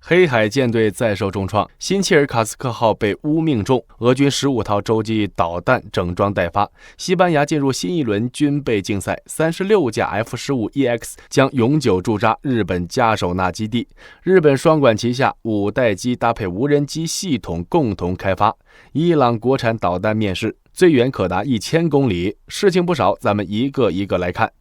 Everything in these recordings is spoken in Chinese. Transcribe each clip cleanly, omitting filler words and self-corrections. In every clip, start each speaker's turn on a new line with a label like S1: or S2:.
S1: 黑海舰队再受重创，新切尔卡斯克号被乌命中，俄军15套洲际导弹整装待发。西班牙进入新一轮军备竞赛，36架 F-15EX 将永久驻扎日本加手纳基地。日本双管齐下，5代机搭配无人机系统共同开发。伊朗国产导弹面世，最远可达1000公里。事情不少，咱们一个一个来看。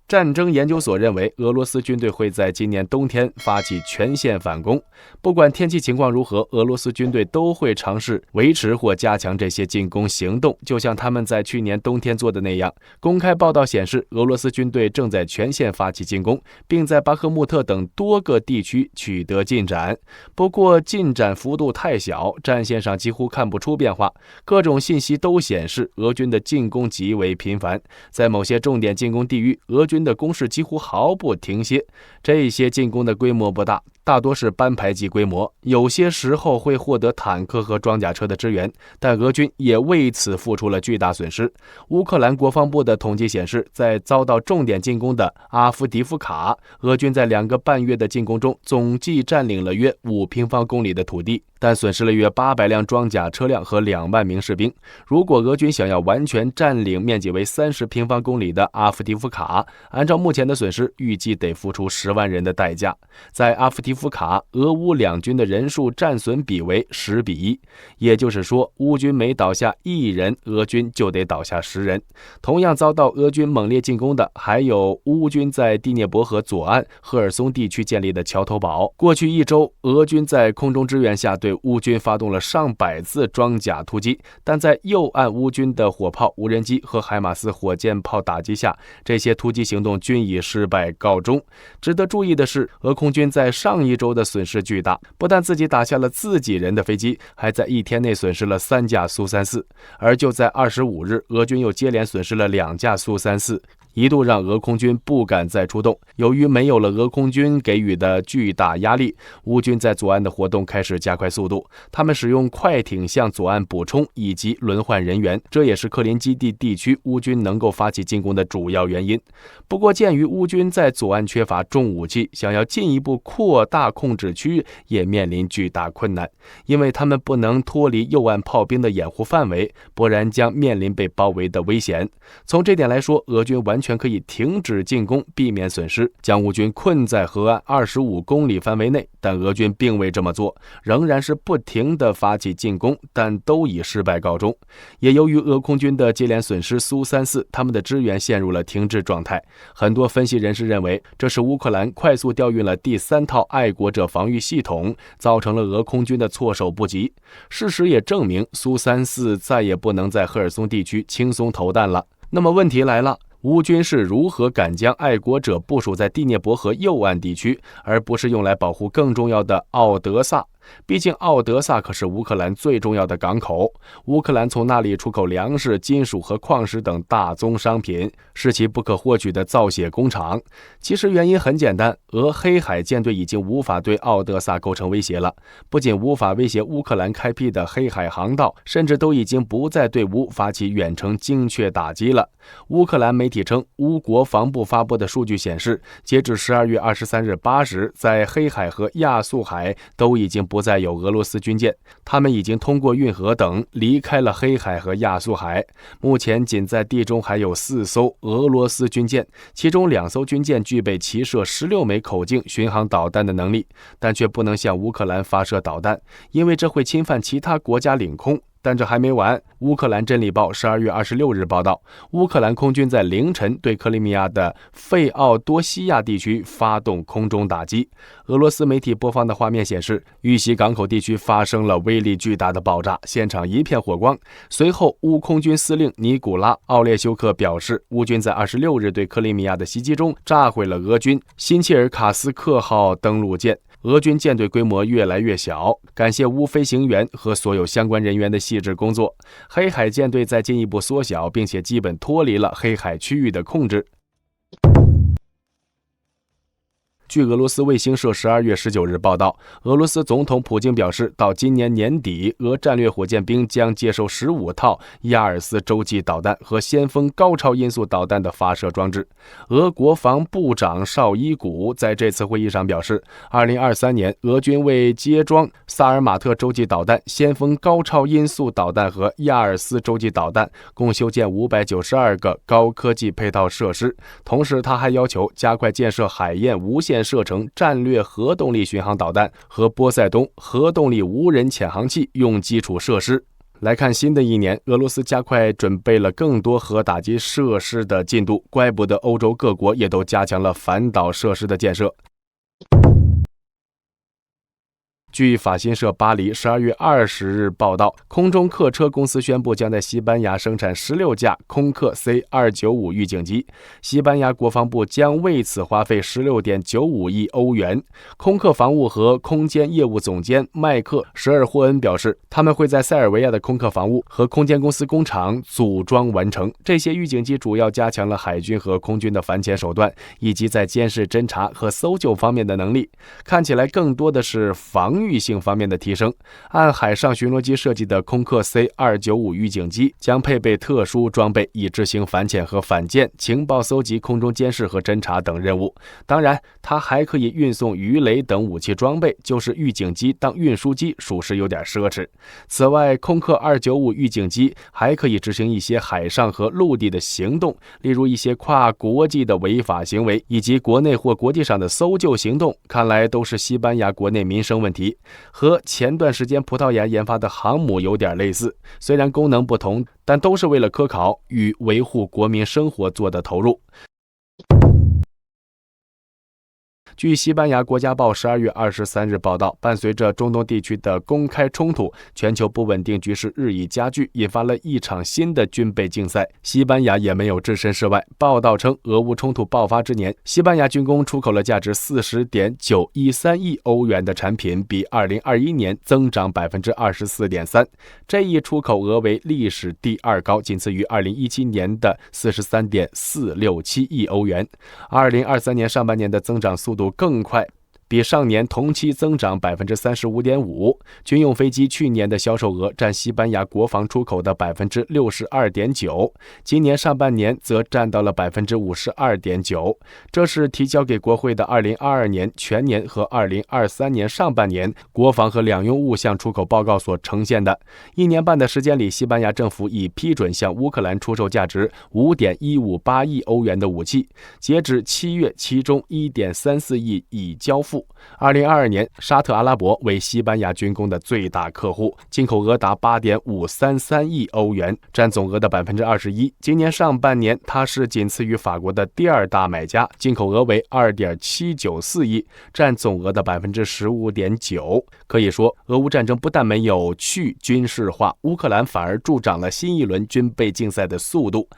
S1: 战争研究所认为，俄罗斯军队会在今年冬天发起全线反攻。不管天气情况如何，俄罗斯军队都会尝试维持或加强这些进攻行动，就像他们在去年冬天做的那样。公开报道显示，俄罗斯军队正在全线发起进攻，并在巴赫穆特等多个地区取得进展。不过，进展幅度太小，战线上几乎看不出变化。各种信息都显示，俄军的进攻极为频繁，在某些重点进攻地域，俄军的攻势几乎毫不停歇。这些进攻的规模不大，大多是班排级规模，有些时候会获得坦克和装甲车的支援，但俄军也为此付出了巨大损失。乌克兰国防部的统计显示，在遭到重点进攻的阿夫迪夫卡，俄军在2个半月的进攻中总计占领了约5平方公里的土地，但损失了约800辆装甲车辆和2万名士兵。如果俄军想要完全占领面积为30平方公里的阿夫迪夫卡，按照目前的损失，预计得付出10万人的代价。在阿夫迪夫卡，俄乌两军的人数战损比为10:1，也就是说，乌军每倒下1人，俄军就得倒下10人。同样遭到俄军猛烈进攻的，还有乌军在第聂伯河左岸赫尔松地区建立的桥头堡。过去1周，俄军在空中支援下对乌军发动了上百次装甲突击，但在右岸乌军的火炮、无人机和海马斯火箭炮打击下，这些突击行动均以失败告终。值得注意的是，俄空军在上一周的损失巨大，不但自己打下了自己人的飞机，还在1天内损失了3架苏34。而就在25日，俄军又接连损失了2架苏34，一度让俄空军不敢再出动。由于没有了俄空军给予的巨大压力，乌军在左岸的活动开始加快速度，他们使用快艇向左岸补充以及轮换人员，这也是克林基地地区乌军能够发起进攻的主要原因。不过，鉴于乌军在左岸缺乏重武器，想要进一步扩大控制区也面临巨大困难，因为他们不能脱离右岸炮兵的掩护范围，不然将面临被包围的危险。从这点来说，俄军完全可以停止进攻，避免损失，将乌军困在河岸25公里范围内，但俄军并未这么做，仍然是不停地发起进攻，但都以失败告终。也由于俄空军的接连损失苏34，他们的支援陷入了停滞状态。很多分析人士认为，这是乌克兰快速调运了第3套爱国者防御系统，造成了俄空军的措手不及。事实也证明，苏34再也不能在赫尔松地区轻松投弹了。那么问题来了，乌军是如何敢将爱国者部署在第聂伯河右岸地区，而不是用来保护更重要的奥德萨？毕竟奥德萨可是乌克兰最重要的港口，乌克兰从那里出口粮食、金属和矿石等大宗商品，是其不可或缺的造血工厂。其实原因很简单，俄黑海舰队已经无法对奥德萨构成威胁了，不仅无法威胁乌克兰开辟的黑海航道，甚至都已经不再对乌发起远程精确打击了。乌克兰媒体称，乌国防部发布的数据显示，截至12月23日8时，在黑海和亚速海都已经不再有俄罗斯军舰，他们已经通过运河等离开了黑海和亚速海。目前仅在地中还有4艘俄罗斯军舰，其中2艘军舰具备齐射16枚口径巡航导弹的能力，但却不能向乌克兰发射导弹，因为这会侵犯其他国家领空。但这还没完，乌克兰真理报12月26日报道，乌克兰空军在凌晨对克里米亚的费奥多西亚地区发动空中打击。俄罗斯媒体播放的画面显示，遇袭港口地区发生了威力巨大的爆炸，现场一片火光。随后，乌空军司令尼古拉·奥列修克表示，乌军在26日对克里米亚的袭击中炸毁了俄军新切尔卡斯克号登陆舰。俄军舰队规模越来越小，感谢乌飞行员和所有相关人员的细致工作，黑海舰队在进一步缩小，并且基本脱离了黑海区域的控制。据俄罗斯卫星社12月19日报道，俄罗斯总统普京表示，到今年年底，俄战略火箭兵将接收15套亚尔斯洲际导弹和先锋高超音速导弹的发射装置。俄国防部长绍伊古在这次会议上表示，2023年，俄军为接装萨尔马特洲际导弹、先锋高超音速导弹和亚尔斯洲际导弹，共修建592个高科技配套设施。同时，他还要求加快建设海燕无限射程战略核动力巡航导弹和波塞冬核动力无人潜航器用基础设施。来看新的一年，俄罗斯加快准备了更多核打击设施的进度，怪不得欧洲各国也都加强了反导设施的建设。据法新社巴黎12月20日报道，空中客车公司宣布将在西班牙生产16架空客 C295 预警机，西班牙国防部将为此花费16.95亿欧元。空客防务和空间业务总监麦克·舍尔霍恩表示，他们会在塞尔维亚的空客防务和空间公司工厂组装完成。这些预警机主要加强了海军和空军的反潜手段，以及在监视、侦察和搜救方面的能力。看起来更多的是防御性方面的提升。按海上巡逻机设计的空客 C295 预警机将配备特殊装备，以执行反潜和反舰、情报搜集、空中监视和侦察等任务。当然，它还可以运送鱼雷等武器装备，就是预警机当运输机属实有点奢侈。此外，空客295预警机还可以执行一些海上和陆地的行动，例如一些跨国际的违法行为，以及国内或国际上的搜救行动。看来都是西班牙国内民生问题，和前段时间葡萄牙研发的航母有点类似，虽然功能不同，但都是为了科考与维护国民生活做的投入。据西班牙国家报12月23日报道，伴随着中东地区的公开冲突，全球不稳定局势日益加剧，引发了一场新的军备竞赛。西班牙也没有置身事外。报道称，俄乌冲突爆发之年，西班牙军工出口了价值40.913亿欧元的产品，比2021年增长24.3%。这一出口额为历史第二高，仅次于2017年的43.467亿欧元。2023年上半年的增长速度更快，比上年同期增长35.5%。军用飞机去年的销售额占西班牙国防出口的62.9%，今年上半年则占到了52.9%。这是提交给国会的2022年全年和2023年上半年国防和两用物项出口报告所呈现的。1年半的时间里，西班牙政府已批准向乌克兰出售价值5.158亿欧元的武器，截止7月，其中1.34亿已交付。2022年，沙特阿拉伯为西班牙军工的最大客户，进口额达8.533亿欧元，占总额的21%。今年上半年，它是仅次于法国的第二大买家，进口额为2.794亿，占总额的15.9%。可以说，俄乌战争不但没有去军事化，乌克兰反而助长了新一轮军备竞赛的速度。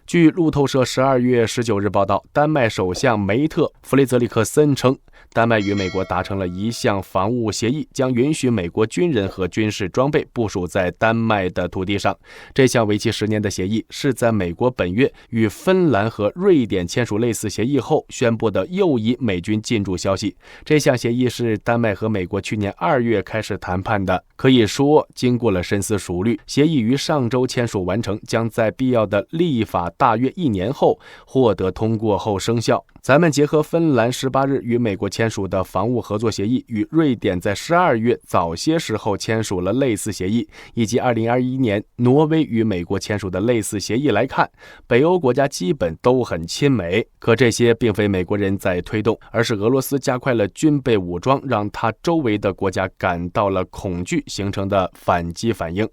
S1: 据路透社12月19日报道，丹麦首相梅特·弗雷泽里克森称，丹麦与美国达成了一项防务协议，将允许美国军人和军事装备部署在丹麦的土地上。这项为期10年的协议是在美国本月与芬兰和瑞典签署类似协议后宣布的又一美军进驻消息。这项协议是丹麦和美国去年2月开始谈判的，可以说经过了深思熟虑。协议于上周签署完成，将在必要的立法大约1年后获得通过后生效。咱们结合芬兰18日与美国签署的防务合作协议，与瑞典在12月早些时候签署了类似协议，以及2021年挪威与美国签署的类似协议来看，北欧国家基本都很亲美。可这些并非美国人在推动，而是俄罗斯加快了军备武装，让他周围的国家感到了恐惧形成的反击反应。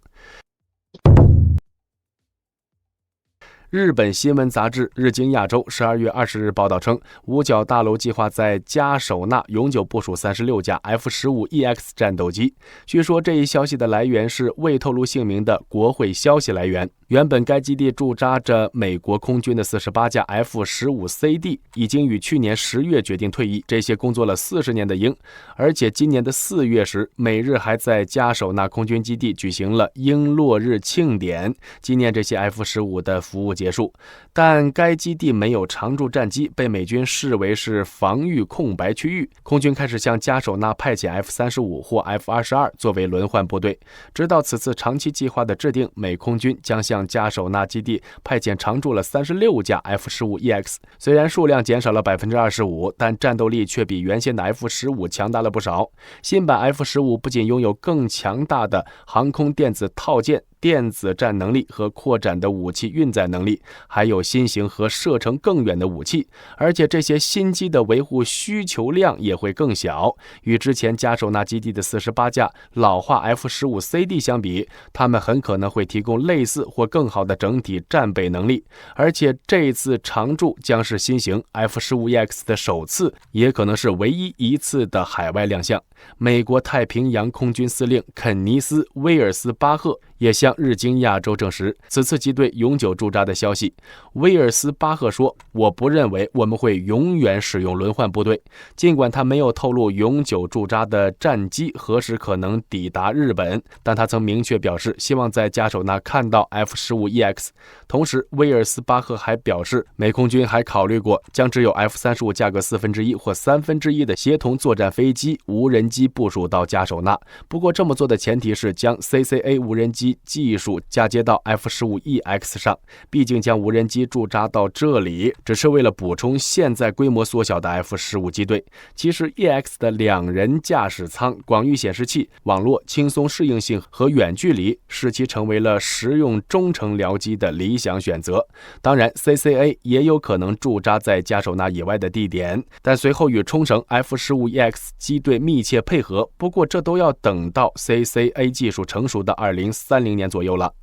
S1: 日本新闻杂志日经亚洲12月20日报道称，五角大楼计划在加首纳永久部署36架 F-15EX 战斗机。据说这一消息的来源是未透露姓名的国会消息来源。原本该基地驻扎着美国空军的48架 F-15CD 已经于去年10月决定退役，这些工作了40年的鹰，而且今年的4月时，美日还在加首纳空军基地举行了鹰落日庆典，纪念这些 F-15的服务结束。但该基地没有常驻战机，被美军视为是防御空白区域，空军开始向加首纳派遣 F-35或 F-22作为轮换部队。直到此次长期计划的制定，美空军将向加首纳基地派遣常驻了36架 F-15EX， 虽然数量减少了 25%， 但战斗力却比原先的 F-15强大了不少。新版 F-15不仅拥有更强大的航空电子套件、电子战能力和扩展的武器运载能力，还有新型和射程更远的武器，而且这些新机的维护需求量也会更小。与之前加首纳基地的48架老化 F-15CD 相比，他们很可能会提供类似或更好的整体战备能力，而且这次常驻将是新型 F-15EX 的首次，也可能是唯一一次的海外亮相。美国太平洋空军司令肯尼斯·威尔斯巴赫也向日经亚洲证实此次机队永久驻扎的消息。威尔斯巴赫说：“我不认为我们会永远使用轮换部队。”尽管他没有透露永久驻扎的战机何时可能抵达日本，但他曾明确表示希望在加首纳看到 F-15EX。同时，威尔斯巴赫还表示，美空军还考虑过将只有 F-35价格1/4或1/3的协同作战飞机、无人机部署到加首纳。不过，这么做的前提是将 CCA 无人机技术嫁接到 F-15EX 上，毕竟将无人机驻扎到这里只是为了补充现在规模缩小的 F-15机队。其实 EX 的2人驾驶舱、广域显示器、网络轻松适应性和远距离使其成为了实用中程僚机的理想选择。当然 CCA 也有可能驻扎在加首纳以外的地点，但随后与冲绳 F-15EX 机队密切配合，不过这都要等到 CCA 技术成熟的2030年左右了。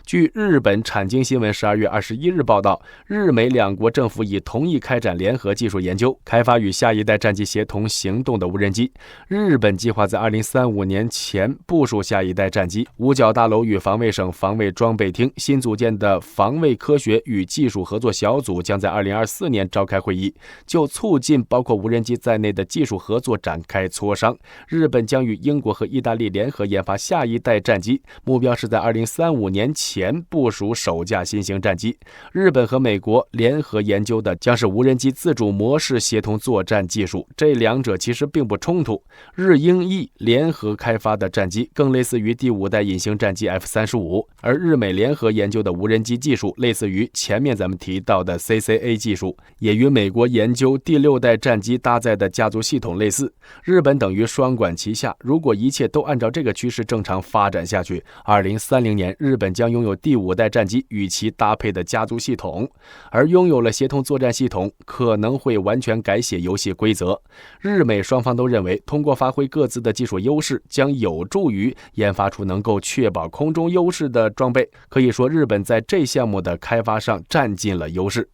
S1: 据日本产经新闻12月21日报道，日美两国政府已同意开展联合技术研究，开发与下一代战机协同行动的无人机。日本计划在2035年前部署下一代战机。五角大楼与防卫省防卫装备厅新组建的防卫科学与技术合作小组将在2024年召开会议，就促进包括无人机在内的技术合作展开磋商。日本将与英国和意大利联合研发下一代战机，目标是在2035年前部署首架新型战机。日本和美国联合研究的将是无人机自主模式协同作战技术，这两者其实并不冲突。日英意联合开发的战机更类似于第5代隐形战机 F-35，而日美联合研究的无人机技术类似于前面咱们提到的 CCA 技术，也与美国研究第6代战机搭载的家族系统类似。日本等于双管齐下，如果一切都按照这个趋势正常发展下去，2030年日本将拥有第5代战机与其搭配的家族系统，而拥有了协同作战系统可能会完全改写游戏规则。日美双方都认为，通过发挥各自的技术优势，将有助于研发出能够确保空中优势的装备。可以说，日本在这项目的开发上占尽了优势。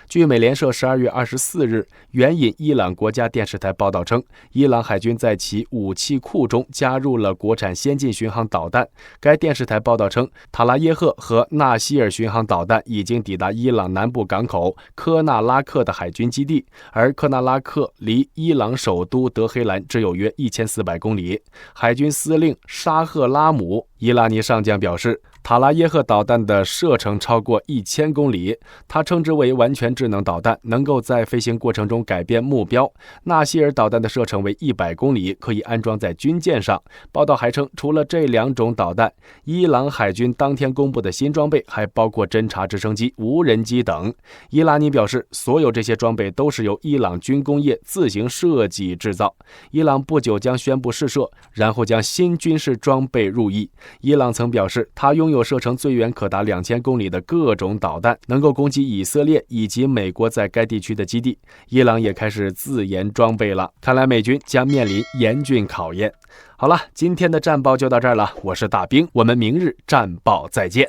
S1: 据美联社12月24日援引伊朗国家电视台报道称，伊朗海军在其武器库中加入了国产先进巡航导弹。该电视台报道称，塔拉耶赫和纳希尔巡航导弹已经抵达伊朗南部港口科纳拉克的海军基地，而科纳拉克离伊朗首都德黑兰只有约1400公里。海军司令沙赫拉姆伊拉尼上将表示，塔拉耶赫导弹的射程超过1000公里，他称之为完全智能导弹，能够在飞行过程中改变目标。纳希尔导弹的射程为100公里，可以安装在军舰上。报道还称，除了这2种导弹，伊朗海军当天公布的新装备还包括侦察直升机、无人机等。伊拉尼表示，所有这些装备都是由伊朗军工业自行设计制造。伊朗不久将宣布试射，然后将新军事装备入役。伊朗曾表示，他拥有射程最远可达2000公里的各种导弹，能够攻击以色列以及美国在该地区的基地。伊朗也开始自研装备了，看来美军将面临严峻考验。好了，今天的战报就到这儿了，我是大兵，我们明日战报再见。